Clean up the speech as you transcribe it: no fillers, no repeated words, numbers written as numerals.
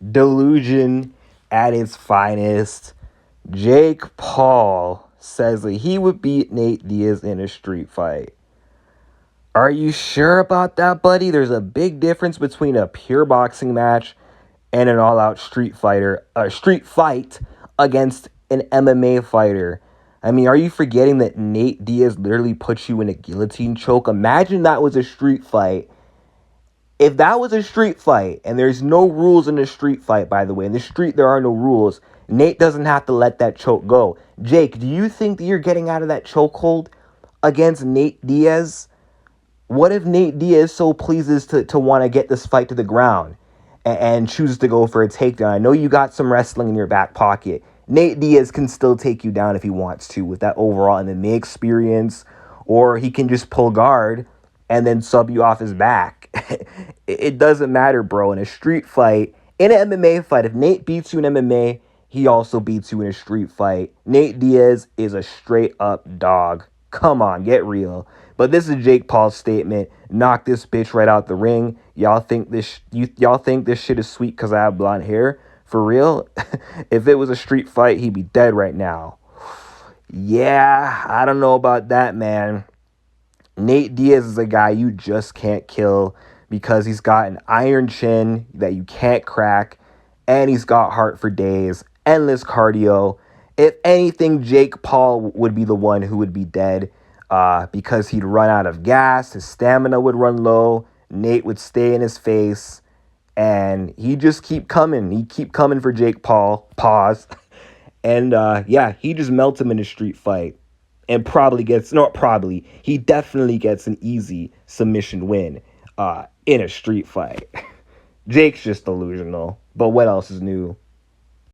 Delusion at its finest. Jake Paul says that he would beat Nate Diaz in a street fight. Are you sure about that, buddy? There's a big difference between a pure boxing match and an all-out street fight against an MMA fighter. I mean, are you forgetting that Nate Diaz literally puts you in a guillotine choke? Imagine that was a street fight. If that was a street fight, and there's no rules in a street fight, by the way, in the street there are no rules, Nate doesn't have to let that choke go. Jake, do you think that you're getting out of that chokehold against Nate Diaz? What if Nate Diaz so pleases to want to get this fight to the ground and chooses to go for a takedown? I know you got some wrestling in your back pocket. Nate Diaz can still take you down if he wants to with that overall MMA experience, or he can just pull guard and then sub you off his back. It doesn't matter, bro. In a street fight, in an MMA fight, if Nate beats you in MMA, he also beats you in a street fight. Nate Diaz is a straight up dog. Come on, get real. But this is Jake Paul's statement. Knock this bitch right out the ring. Y'all think this shit is sweet because I have blonde hair? For real? If it was a street fight, he'd be dead right now. Yeah, I don't know about that, man. Nate Diaz is a guy you just can't kill because he's got an iron chin that you can't crack, and he's got heart for days, endless cardio. If anything, Jake Paul would be the one who would be dead because he'd run out of gas, his stamina would run low, Nate would stay in his face, and he'd just keep coming. He'd keep coming for Jake Paul. Pause. And he just melts him in a street fight. And he definitely gets an easy submission win in a street fight. Jake's just delusional. But what else is new?